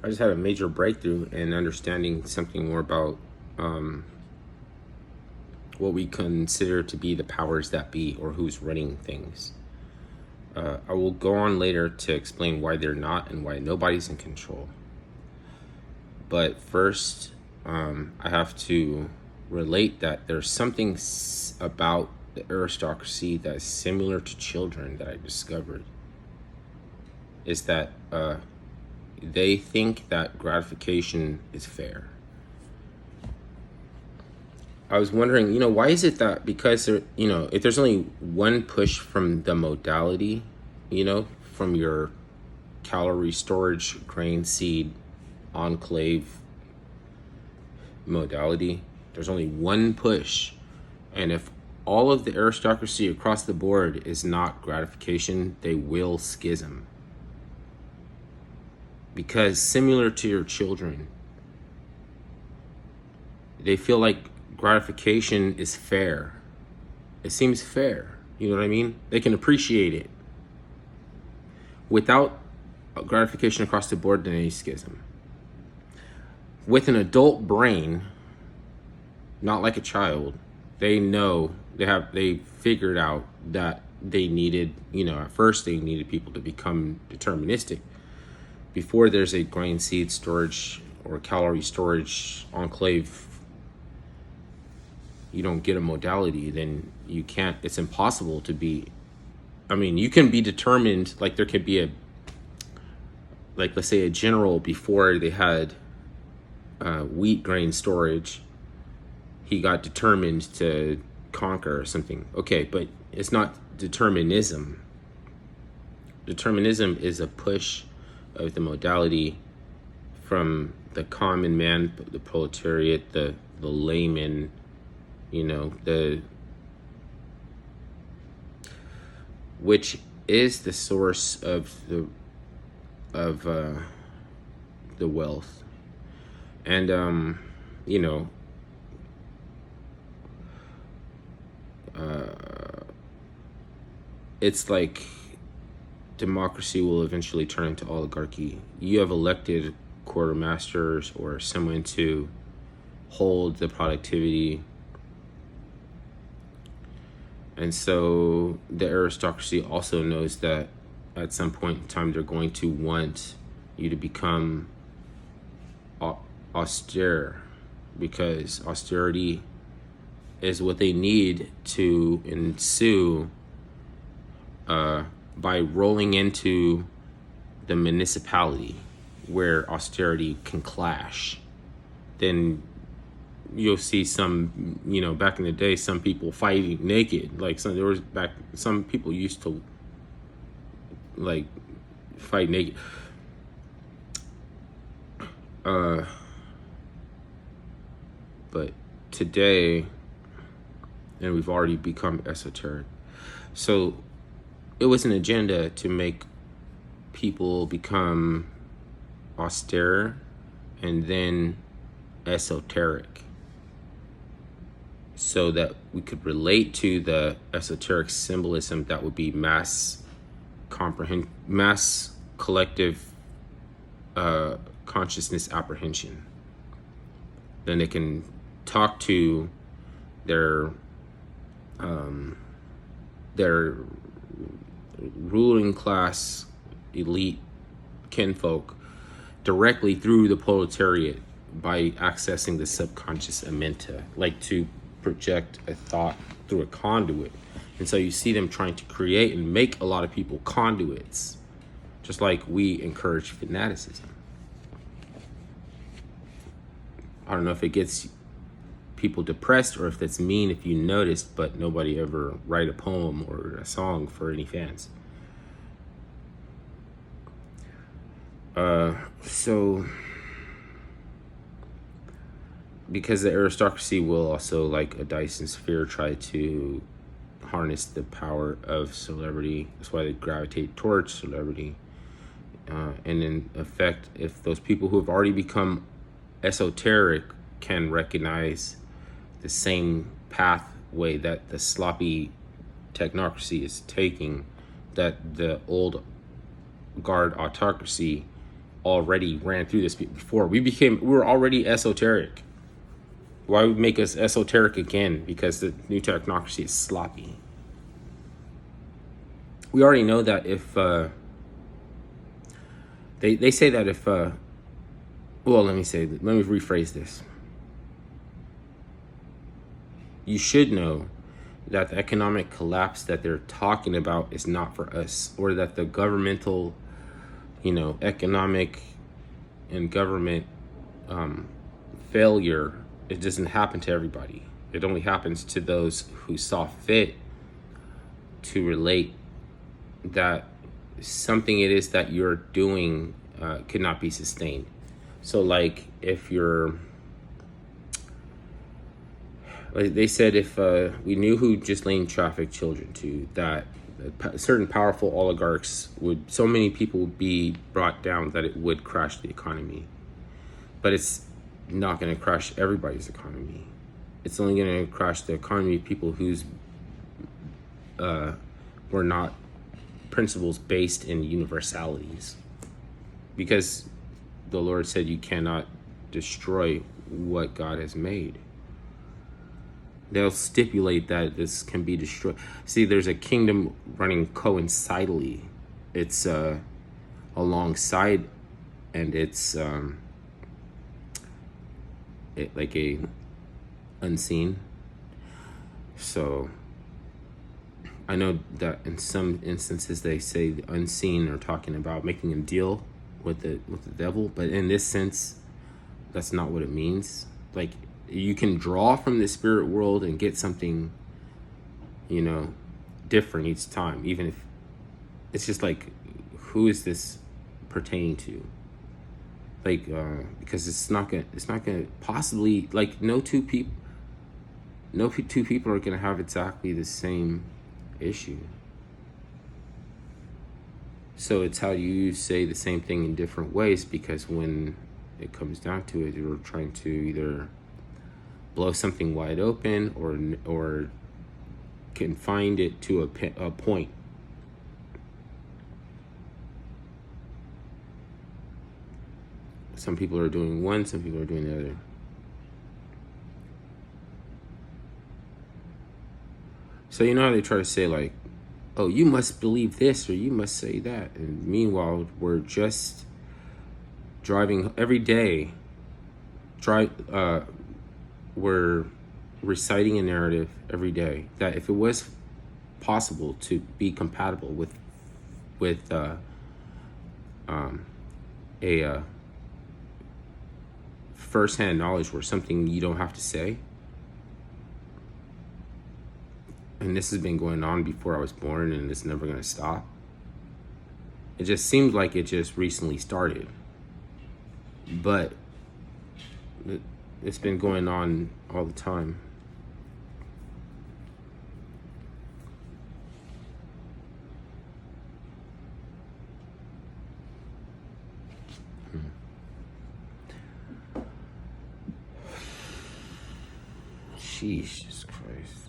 I just had a major breakthrough in understanding something more about what we consider to be the powers that be, or who's running things. I will go on later to explain why they're not and why nobody's in control. But first, I have to relate that there's something about the aristocracy that's similar to children that I discovered. Is that they think that gratification is fair. I was wondering, why is it that because if there's only one push from the modality, from your calorie storage grain seed enclave modality, there's only one push. And if all of the aristocracy across the board is not gratification, they will schism. Because similar to your children, they feel like gratification is fair. It seems fair. You know what I mean? They can appreciate it. Without gratification across the board, then any schism. With an adult brain, not like a child, they know they figured out that they needed, at first they needed people to become deterministic. Before there's a grain seed storage or calorie storage enclave, you don't get a modality, then you can't, it's impossible to be, you can be determined, like there could be let's say a general before they had wheat grain storage, he got determined to conquer or something. Okay, but it's not determinism. Determinism is a push of the modality from the common man, the proletariat, the layman, which is the source of the wealth. And it's like democracy will eventually turn into oligarchy. You have elected quartermasters or someone to hold the productivity. And so the aristocracy also knows that at some point in time they're going to want you to become austere, because austerity is what they need to ensue by rolling into the municipality where austerity can clash. Then you'll see some, back in the day, some people fighting naked. Like some people used to like fight naked. But today, and we've already become esoteric. So it was an agenda to make people become austere and then esoteric, so that we could relate to the esoteric symbolism that would be mass collective consciousness apprehension. Then they can talk to their ruling class elite kinfolk directly through the proletariat by accessing the subconscious amenta, like to project a thought through a conduit. And so you see them trying to create and make a lot of people conduits, just like we encourage fanaticism. I don't know if it gets people depressed or if that's mean if you noticed, but nobody ever write a poem or a song for any fans. So because the aristocracy will also, like a Dyson sphere, try to harness the power of celebrity. That's why they gravitate towards celebrity. And in effect, if those people who have already become esoteric can recognize the same pathway that the sloppy technocracy is taking, that the old guard autocracy already ran through this before. We were already esoteric. Why would make us esoteric again? Because the new technocracy is sloppy. We already know that if they say that if well, let me rephrase this. You should know that the economic collapse that they're talking about is not for us, or that the governmental, economic and government failure, it doesn't happen to everybody. It only happens to those who saw fit to relate that something it is that you're doing could not be sustained. So like if you're, like they said, if we knew who Ghislaine trafficked children to, that certain powerful oligarchs so many people would be brought down that it would crash the economy. But it's not going to crash everybody's economy. It's only going to crash the economy of people whose were not principles based in universalities. Because the Lord said you cannot destroy what God has made. They'll stipulate that this can be destroyed. See, there's a kingdom running coincidentally. It's alongside, and it's like a unseen. So I know that in some instances they say the unseen are talking about making a deal with the devil, but in this sense, that's not what it means. Like, you can draw from the spirit world and get something, different each time, even if it's just like, who is this pertaining to? Like, because it's not gonna possibly, like, no two people are gonna have exactly the same issue. So it's how you say the same thing in different ways, because when it comes down to it, you're trying to either blow something wide open or confine it to a point. Some people are doing one, some people are doing the other. So you know how they try to say, like, oh, you must believe this or you must say that. And meanwhile, we're just driving every day. We're reciting a narrative every day that if it was possible to be compatible with a first-hand knowledge, where something you don't have to say. And this has been going on before I was born, and it's never going to stop. It just seems like it just recently started. But it's been going on all the time. Jesus Christ.